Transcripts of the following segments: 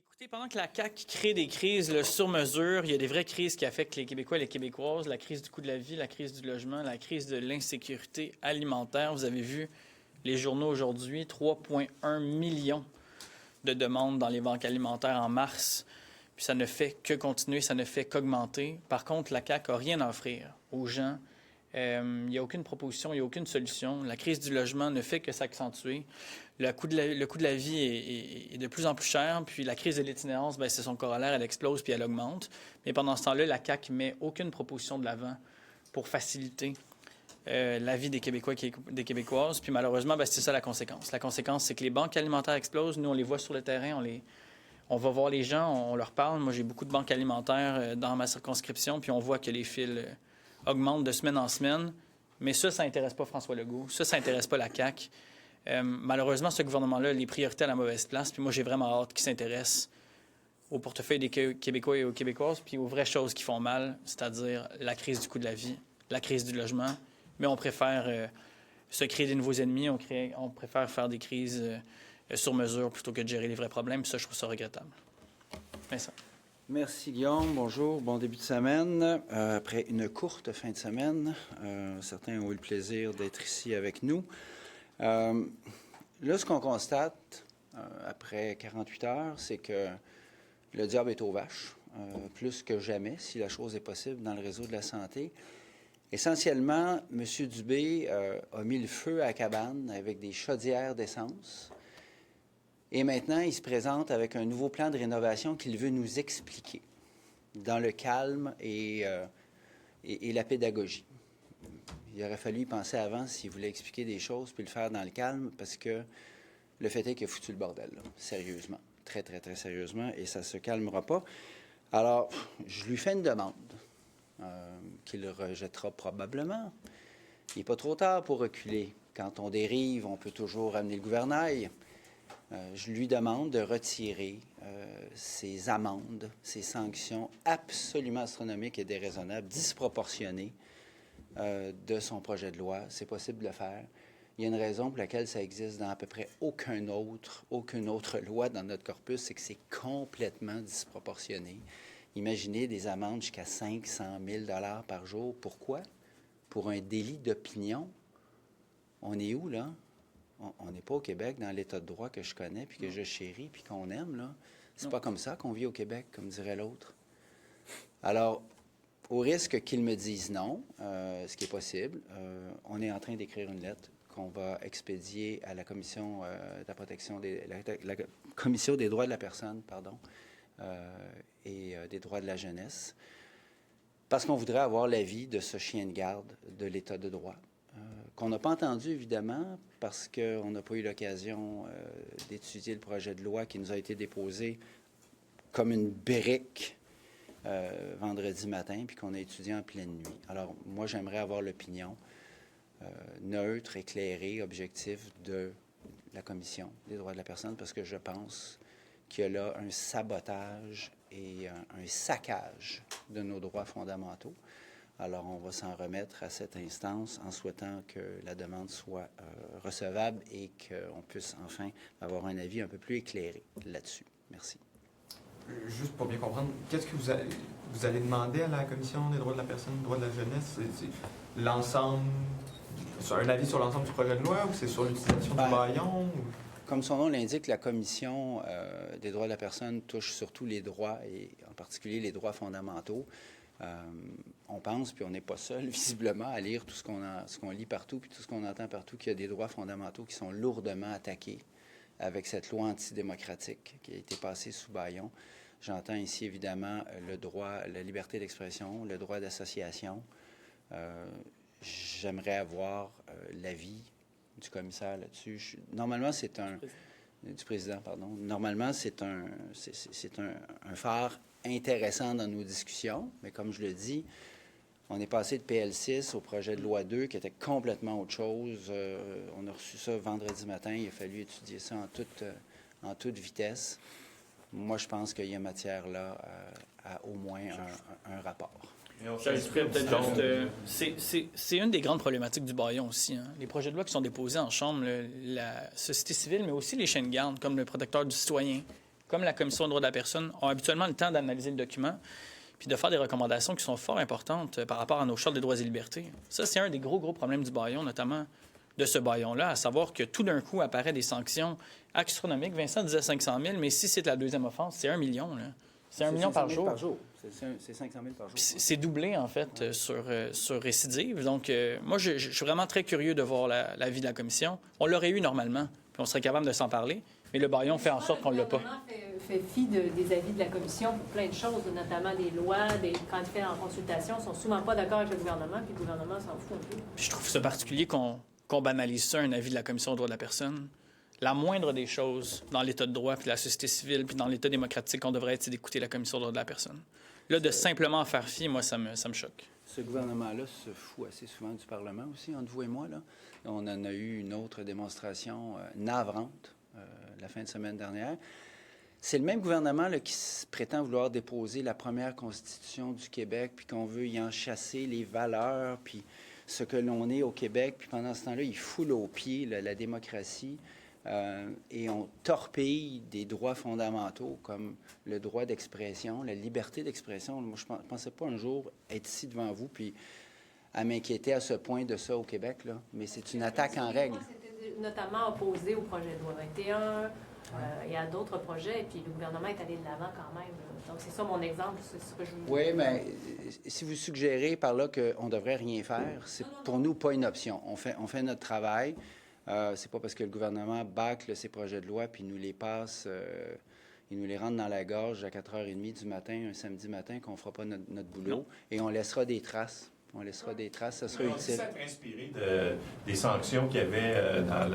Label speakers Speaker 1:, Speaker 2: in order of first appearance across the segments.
Speaker 1: Écoutez, pendant que la CAQ crée des crises là, sur mesure, il y a des vraies crises qui affectent les Québécois et les Québécoises, la crise du coût de la vie, la crise du logement, la crise de l'insécurité alimentaire. Vous avez vu les journaux aujourd'hui, 3,1 millions de demandes dans les banques alimentaires en mars. Puis ça ne fait que continuer, ça ne fait qu'augmenter. Par contre, la CAQ n'a rien à offrir aux gens. Il n'y a aucune proposition, il n'y a aucune solution. La crise du logement ne fait que s'accentuer. Le coût de la vie est de plus en plus cher. Puis la crise de l'itinérance, c'est son corollaire, elle explose puis elle augmente. Mais pendant ce temps-là, la CAQ ne met aucune proposition de l'avant pour faciliter la vie des Québécois et des Québécoises. Puis malheureusement, c'est ça la conséquence. La conséquence, c'est que les banques alimentaires explosent. Nous, on les voit sur le terrain, on va voir les gens, on leur parle. Moi, j'ai beaucoup de banques alimentaires dans ma circonscription, puis on voit que les fils augmentent de semaine en semaine. Mais ça n'intéresse pas François Legault. Ça n'intéresse pas la CAQ. Malheureusement, ce gouvernement-là a les priorités à la mauvaise place. Puis moi, j'ai vraiment hâte qu'il s'intéresse au portefeuille des Québécois et aux Québécoises, puis aux vraies choses qui font mal, c'est-à-dire la crise du coût de la vie, la crise du logement. Mais on préfère se créer des nouveaux ennemis. On préfère faire des crises sur mesure plutôt que de gérer les vrais problèmes. Puis ça, je trouve ça regrettable. Vincent.
Speaker 2: Merci Guillaume, bonjour, bon début de semaine. Après une courte fin de semaine, certains ont eu le plaisir d'être ici avec nous. Là, ce qu'on constate après 48 heures, c'est que le diable est aux vaches, plus que jamais, si la chose est possible, dans le réseau de la santé. Essentiellement, M. Dubé a mis le feu à la cabane avec des chaudières d'essence. Et maintenant, il se présente avec un nouveau plan de rénovation qu'il veut nous expliquer dans le calme et la pédagogie. Il aurait fallu y penser avant s'il voulait expliquer des choses puis le faire dans le calme parce que le fait est qu'il a foutu le bordel, là, sérieusement, très, très, très sérieusement, et ça ne se calmera pas. Alors, je lui fais une demande qu'il rejettera probablement. Il n'est pas trop tard pour reculer. Quand on dérive, on peut toujours ramener le gouvernail. Je lui demande de retirer ces amendes, ces sanctions absolument astronomiques et déraisonnables, disproportionnées de son projet de loi. C'est possible de le faire. Il y a une raison pour laquelle ça existe dans à peu près aucune autre loi dans notre corpus, c'est que c'est complètement disproportionné. Imaginez des amendes jusqu'à 500 000 $ par jour. Pourquoi? Pour un délit d'opinion. On est où, là? On n'est pas au Québec dans l'état de droit que je connais, puis que je chéris, puis qu'on aime, là. C'est pas comme ça qu'on vit au Québec, comme dirait l'autre. Alors, au risque qu'ils me disent non, ce qui est possible, on est en train d'écrire une lettre qu'on va expédier à la Commission de la protection la Commission des droits de la personne, et des droits de la jeunesse, parce qu'on voudrait avoir l'avis de ce chien de garde de l'état de droit. Qu'on n'a pas entendu, évidemment, parce qu'on n'a pas eu l'occasion d'étudier le projet de loi qui nous a été déposé comme une brique vendredi matin, puis qu'on a étudié en pleine nuit. Alors, moi, j'aimerais avoir l'opinion neutre, éclairée, objective de la Commission des droits de la personne, parce que je pense qu'il y a là un sabotage et un saccage de nos droits fondamentaux. Alors, on va s'en remettre à cette instance en souhaitant que la demande soit recevable et qu'on puisse enfin avoir un avis un peu plus éclairé là-dessus. Merci.
Speaker 3: Juste pour bien comprendre, qu'est-ce que vous allez demander à la Commission des droits de la personne, des droits de la jeunesse? C'est l'ensemble, un avis sur l'ensemble du projet de loi ou c'est sur l'utilisation du baillon? Ou...
Speaker 2: Comme son nom l'indique, la Commission des droits de la personne touche surtout les droits et en particulier les droits fondamentaux. On pense, puis on n'est pas seul, visiblement, à lire tout ce qu'on lit partout, puis tout ce qu'on entend partout, qu'il y a des droits fondamentaux qui sont lourdement attaqués avec cette loi antidémocratique qui a été passée sous bâillon. J'entends ici, évidemment, le droit, la liberté d'expression, le droit d'association. J'aimerais avoir l'avis du commissaire là-dessus. Normalement, c'est un... Du président, pardon. Normalement, c'est un phare intéressant dans nos discussions, mais comme je le dis, on est passé de PL6 au projet de loi 2 qui était complètement autre chose. On a reçu ça vendredi matin. Il a fallu étudier ça en toute vitesse. Moi, je pense qu'il y a matière là à au moins un rapport.
Speaker 1: C'est une des grandes problématiques du baillon aussi. Hein. Les projets de loi qui sont déposés en Chambre, la société civile, mais aussi les chaînes gardes, comme le protecteur du citoyen, comme la Commission des droits de la personne, ont habituellement le temps d'analyser le document puis de faire des recommandations qui sont fort importantes par rapport à nos chartes des droits et libertés. Ça, c'est un des gros problèmes du bâillon, notamment de ce bâillon-là, à savoir que tout d'un coup apparaît des sanctions astronomiques. Vincent disait 500 000, mais si c'est la deuxième offense, c'est 1 million. Là. C'est 1 million par jour.
Speaker 2: C'est 500 000 par jour.
Speaker 1: C'est doublé, en fait, sur récidive. Donc, moi, je suis vraiment très curieux de voir l'avis de la Commission. On l'aurait eu normalement, puis on serait capable de s'en parler, mais le bâillon fait en sorte qu'on ne l'a pas.
Speaker 4: Fait fi des avis de la Commission pour plein de choses, notamment des lois, quand il fait en consultation, ils sont souvent pas d'accord avec le gouvernement, puis le gouvernement s'en fout un peu.
Speaker 1: Puis je trouve ça particulier qu'on banalise ça, un avis de la Commission des droits de la personne. La moindre des choses dans l'État de droit, puis la société civile, puis dans l'État démocratique, on devrait être, c'est d'écouter la Commission des droits de la personne. Là, de simplement en faire fi, moi, ça me choque.
Speaker 2: Ce gouvernement-là se fout assez souvent du Parlement aussi, entre vous et moi. Là. On en a eu une autre démonstration navrante la fin de semaine dernière. C'est le même gouvernement là, qui prétend vouloir déposer la première Constitution du Québec, puis qu'on veut y en chasser les valeurs, puis ce que l'on est au Québec. Puis pendant ce temps-là, il foule aux pieds la démocratie et on torpille des droits fondamentaux comme le droit d'expression, la liberté d'expression. Moi, je ne pensais pas un jour être ici devant vous puis à m'inquiéter à ce point de ça au Québec, là. Mais c'est une attaque en règle.
Speaker 4: C'était notamment opposé au projet de loi 21. Il y a d'autres projets, et puis le gouvernement est allé de l'avant quand même. Donc, c'est ça mon exemple, c'est ce que je vous dis.
Speaker 2: Oui, mais si vous suggérez par là qu'on ne devrait rien faire, c'est pour nous pas une option. On fait notre travail. C'est pas parce que le gouvernement bâcle ces projets de loi puis nous les passe, il nous les rentre dans la gorge à 4h30 du matin, un samedi matin, qu'on ne fera pas notre boulot. Non. Et on laissera des traces. On laissera des traces, ça sera utile.
Speaker 5: Ça serait inspiré des sanctions qu'il y avait dans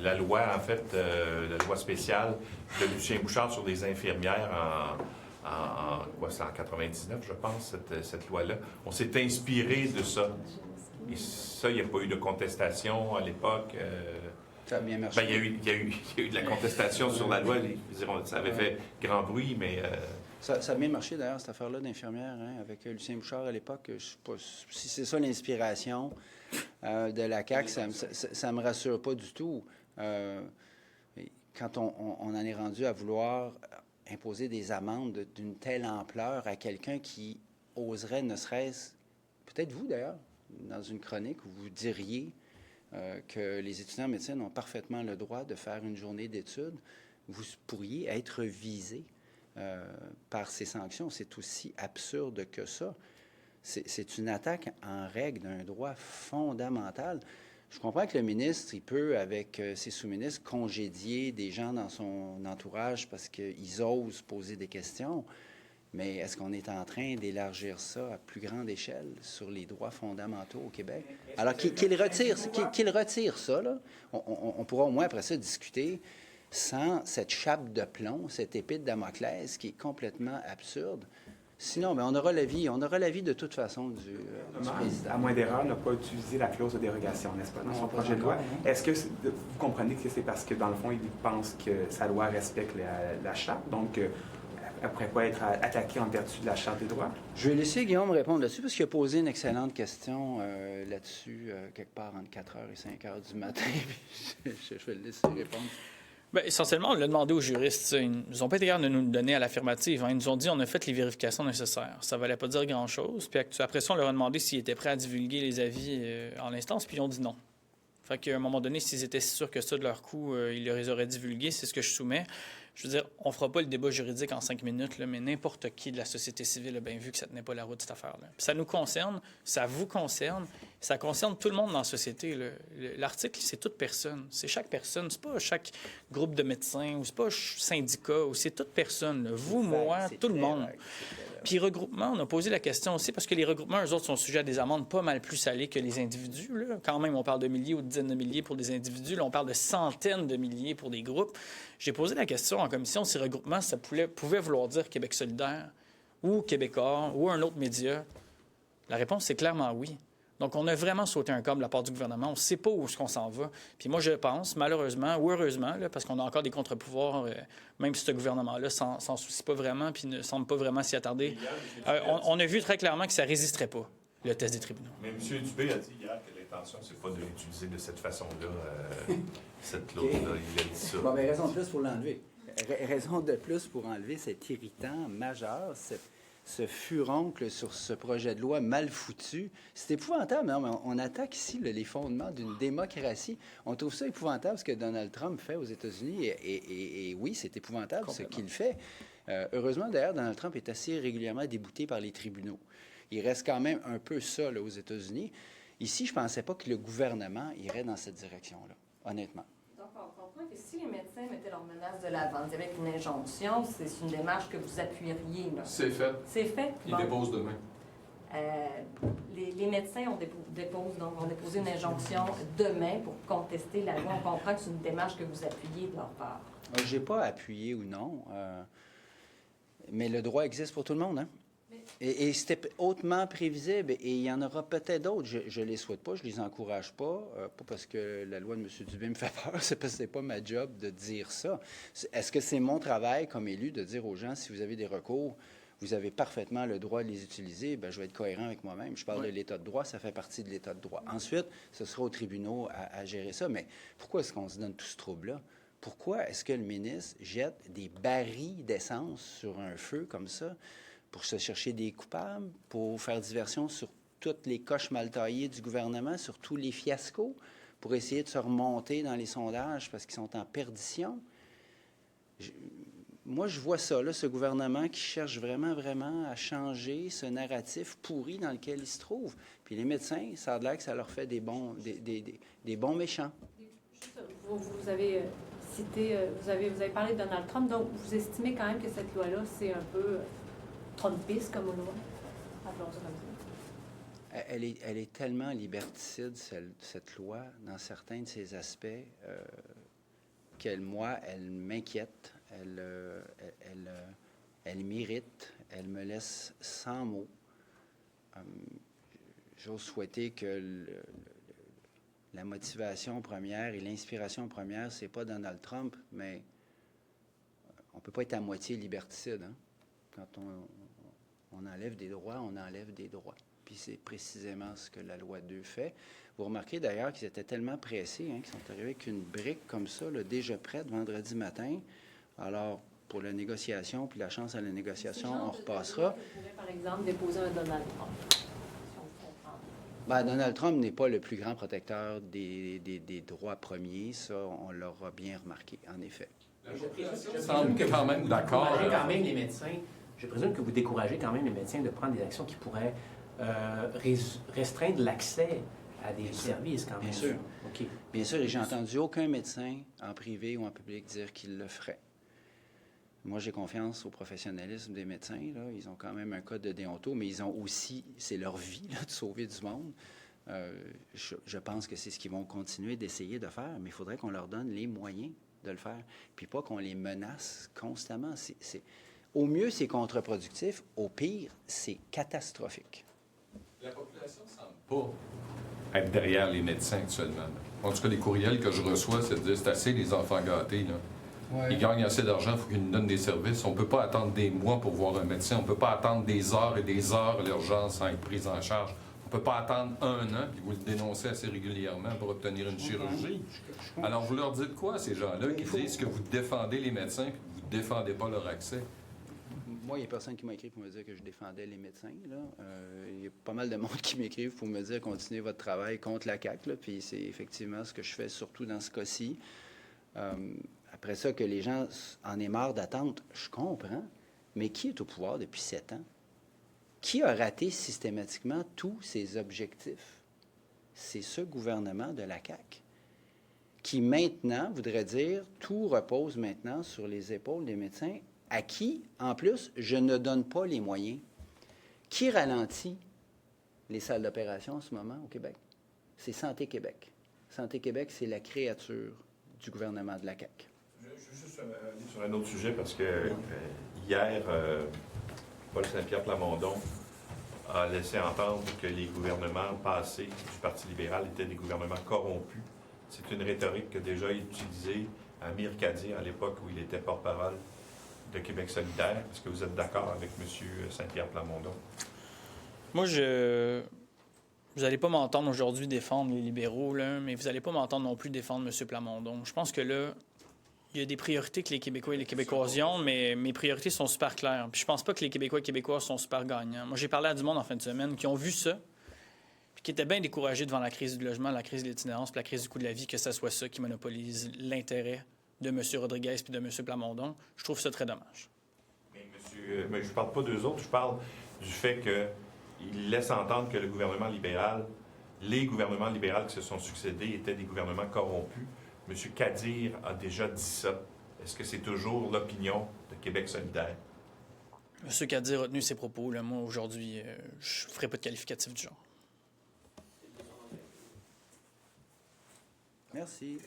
Speaker 5: la loi, en fait, la loi spéciale de Lucien Bouchard sur des infirmières c'est en 99, je pense, cette loi-là. On s'est inspiré de ça. Et ça, il n'y a pas eu de contestation à l'époque.
Speaker 2: Ça a bien marché.
Speaker 5: Ben, il y a eu de la contestation sur la loi. Ça avait fait grand bruit, mais...
Speaker 2: Ça a bien marché, d'ailleurs, cette affaire-là d'infirmière, hein, avec Lucien Bouchard à l'époque. Je ne sais pas si c'est ça l'inspiration de la CAQ, ça ne me rassure pas du tout. Quand on en est rendu à vouloir imposer des amendes d'une telle ampleur à quelqu'un qui oserait, ne serait-ce, peut-être vous d'ailleurs, dans une chronique où vous diriez que les étudiants en médecine ont parfaitement le droit de faire une journée d'études, vous pourriez être visé par ces sanctions. C'est aussi absurde que ça. C'est une attaque en règle d'un droit fondamental. Je comprends que le ministre, il peut, avec ses sous-ministres, congédier des gens dans son entourage parce qu'ils osent poser des questions. Mais est-ce qu'on est en train d'élargir ça à plus grande échelle sur les droits fondamentaux au Québec? Alors qu'il retire ça, là. On pourra au moins après ça discuter sans cette chape de plomb, cette épée de Damoclès qui est complètement absurde. Sinon, bien, on aura l'avis de toute façon du président.
Speaker 6: À moins d'erreur, n'a pas utilisé la clause de dérogation, n'est-ce pas, dans son projet de loi. Est-ce que vous comprenez que c'est parce que, dans le fond, il pense que sa loi respecte la Charte, donc après quoi être attaqué en vertu de la Charte des droits?
Speaker 2: Je vais laisser Guillaume répondre là-dessus, parce qu'il a posé une excellente question là-dessus, quelque part entre 4h et 5h du matin. je vais le laisser répondre.
Speaker 1: Bien, essentiellement, on l'a demandé aux juristes. Ils n'ont pas été capables de nous le donner à l'affirmative. Hein. Ils nous ont dit on a fait les vérifications nécessaires. Ça ne valait pas dire grand-chose. Puis après ça, on leur a demandé s'ils étaient prêts à divulguer les avis en instance, puis ils ont dit non. Fait qu'à un moment donné, s'ils étaient sûrs que ça, de leur coup, ils les auraient divulgués. C'est ce que je soumets. Je veux dire, on ne fera pas le débat juridique en 5 minutes, là, mais n'importe qui de la société civile a bien vu que ça ne tenait pas la route, cette affaire-là. Puis ça nous concerne, ça vous concerne, ça concerne tout le monde dans la société. L'article, c'est toute personne. C'est chaque personne. C'est pas chaque groupe de médecins ou c'est pas syndicat ou c'est toute personne. Là. Vous, moi, tout le monde. Puis regroupement, on a posé la question aussi parce que les regroupements, eux autres, sont sujets à des amendes pas mal plus salées que les individus. Là. Quand même, on parle de milliers ou de dizaines de milliers pour des individus. Là, on parle de centaines de milliers pour des groupes. J'ai posé la question en commission si regroupement, ça pouvait vouloir dire Québec solidaire ou Québécois ou un autre média. La réponse, c'est clairement oui. Donc, on a vraiment sauté un câble de la part du gouvernement. On ne sait pas où est-ce qu'on s'en va. Puis moi, je pense, malheureusement ou heureusement, là, parce qu'on a encore des contre-pouvoirs, même si ce gouvernement-là s'en soucie pas vraiment puis ne semble pas vraiment s'y attarder, on a vu très clairement que ça ne résisterait pas, le test des tribunaux.
Speaker 5: Mais M. Dubé a dit hier que l'intention, c'est pas de l'utiliser de cette façon-là, cette clause-là. Il a dit ça.
Speaker 2: Bon, bien, raison de plus pour l'enlever. raison de plus pour enlever cet irritant majeur, ce furoncle sur ce projet de loi mal foutu. C'est épouvantable, non? Mais on attaque ici les fondements d'une démocratie. On trouve ça épouvantable ce que Donald Trump fait aux États-Unis. Et oui, c'est épouvantable ce qu'il fait. Heureusement, d'ailleurs, Donald Trump est assez régulièrement débouté par les tribunaux. Il reste quand même un peu ça là, aux États-Unis. Ici, je ne pensais pas que le gouvernement irait dans cette direction-là, honnêtement.
Speaker 7: Donc, on comprend que si les médecins mettaient leur menace de l'avant, avec une injonction, c'est une démarche que vous appuieriez, là.
Speaker 8: C'est fait.
Speaker 7: C'est fait?
Speaker 8: Il
Speaker 7: Bon.
Speaker 8: dépose demain.
Speaker 7: Les médecins vont déposer une injonction demain pour contester la loi. On comprend que c'est une démarche que vous appuyez de leur part.
Speaker 2: Je n'ai pas appuyé ou non, mais le droit existe pour tout le monde, hein? Et c'était hautement prévisible, et il y en aura peut-être d'autres. Je ne les souhaite pas, je ne les encourage pas, pas parce que la loi de M. Dubé me fait peur, c'est parce que ce n'est pas ma job de dire ça. Est-ce que c'est mon travail comme élu de dire aux gens, si vous avez des recours, vous avez parfaitement le droit de les utiliser, bien, je vais être cohérent avec moi-même. Je parle de l'État de droit, ça fait partie de l'État de droit. Ensuite, ce sera aux tribunaux à gérer ça. Mais pourquoi est-ce qu'on se donne tout ce trouble-là? Pourquoi est-ce que le ministre jette des barils d'essence sur un feu comme ça pour se chercher des coupables, pour faire diversion sur toutes les coches mal taillées du gouvernement, sur tous les fiascos, pour essayer de se remonter dans les sondages parce qu'ils sont en perdition? Moi, je vois ça, là, ce gouvernement qui cherche vraiment, vraiment à changer ce narratif pourri dans lequel il se trouve. Puis les médecins, ça a l'air que ça leur fait des bons méchants.
Speaker 4: Juste, vous avez cité, vous avez parlé de Donald Trump, donc vous estimez quand même que cette loi-là, c'est un peu Trumpiste comme loi? Appelons ça comme ça.
Speaker 2: Elle est tellement liberticide, cette loi, dans certains de ses aspects, qu'elle, moi, elle m'inquiète. Elle m'irrite, elle me laisse sans mots. J'ose souhaiter que la motivation première et l'inspiration première, c'est pas Donald Trump, mais on peut pas être à moitié liberticide. Hein? Quand on enlève des droits, on enlève des droits. Puis c'est précisément ce que la loi 2 fait. Vous remarquez d'ailleurs qu'ils étaient tellement pressés, hein, qu'ils sont arrivés avec une brique comme ça, là, déjà prête, vendredi matin. Alors, pour la négociation, puis la chance à la négociation, on repassera.
Speaker 4: Vous pourrez, par exemple, déposer un Donald Trump, si on comprend.
Speaker 2: Bien, Donald Trump n'est pas le plus grand protecteur des droits premiers. Ça, on l'aura bien remarqué, en effet.
Speaker 8: Je semble quand même d'accord.
Speaker 9: Quand même les médecins, je présume que vous découragez quand même les médecins de prendre des actions qui pourraient restreindre l'accès à des services quand même.
Speaker 2: Bien sûr.
Speaker 9: OK.
Speaker 2: Bien sûr, et j'ai entendu aucun médecin, en privé ou en public, dire qu'il le ferait. Moi, j'ai confiance au professionnalisme des médecins. Là. Ils ont quand même un code de déonto, mais ils ont aussi, c'est leur vie là, de sauver du monde. Je pense que c'est ce qu'ils vont continuer d'essayer de faire, mais il faudrait qu'on leur donne les moyens de le faire, puis pas qu'on les menace constamment. Au mieux, c'est contre-productif. Au pire, c'est catastrophique.
Speaker 8: La population ne semble pas être derrière les médecins actuellement. En tout cas, les courriels que je reçois, c'est de dire c'est assez les enfants gâtés. Là. Ouais. Ils gagnent assez d'argent, il faut qu'ils nous donnent des services. On ne peut pas attendre des mois pour voir un médecin. On ne peut pas attendre des heures et des heures à l'urgence sans être pris en charge. On ne peut pas attendre un an, puis vous le dénoncez assez régulièrement pour obtenir une chirurgie. Alors, vous leur dites quoi, ces gens-là, qui disent que vous défendez les médecins et que vous ne défendez pas leur accès?
Speaker 2: Moi, il n'y a personne qui m'a écrit pour me dire que je défendais les médecins. Il y a pas mal de monde qui m'écrivent pour me dire continuez votre travail contre la CAQ. Là, puis c'est effectivement ce que je fais, surtout dans ce cas-ci. Après ça, que les gens en aient marre d'attendre, je comprends. Mais qui est au pouvoir depuis 7 ans? Qui a raté systématiquement tous ses objectifs? C'est ce gouvernement de la CAQ qui, maintenant, voudrait dire tout repose maintenant sur les épaules des médecins, à qui, en plus, je ne donne pas les moyens. Qui ralentit les salles d'opération en ce moment au Québec? C'est Santé Québec. Santé Québec, c'est la créature du gouvernement de la CAQ.
Speaker 5: Je veux juste aller sur un autre sujet parce que hier, Paul Saint-Pierre Plamondon a laissé entendre que les gouvernements passés du Parti libéral étaient des gouvernements corrompus. C'est une rhétorique que déjà utilisée Amir Kadir à l'époque où il était porte-parole de Québec solidaire. Est-ce que vous êtes d'accord avec M. Saint-Pierre Plamondon?
Speaker 1: Moi, vous n'allez pas m'entendre aujourd'hui défendre les libéraux, là, mais vous n'allez pas m'entendre non plus défendre M. Plamondon. Je pense que là, Il y a des priorités que les Québécois et les Québécoises ont, mais mes priorités sont super claires. Puis je pense pas que les Québécois et Québécoises sont super gagnants. Moi, j'ai parlé à du monde en fin de semaine qui ont vu ça, puis qui étaient bien découragés devant la crise du logement, la crise de l'itinérance, puis la crise du coût de la vie, que ce soit ça qui monopolise l'intérêt de M. Rodriguez puis de M. Plamondon. Je trouve ça très dommage.
Speaker 5: Mais je ne parle pas d'eux autres, je parle du fait qu'ils laissent entendre que le gouvernement libéral, les gouvernements libéraux qui se sont succédés étaient des gouvernements corrompus. M. Kadir a déjà dit ça. Est-ce que c'est toujours l'opinion de Québec solidaire?
Speaker 1: M. Kadir a tenu ses propos. Là. Moi, aujourd'hui, je ne ferai pas de qualificatif du genre.
Speaker 2: Merci.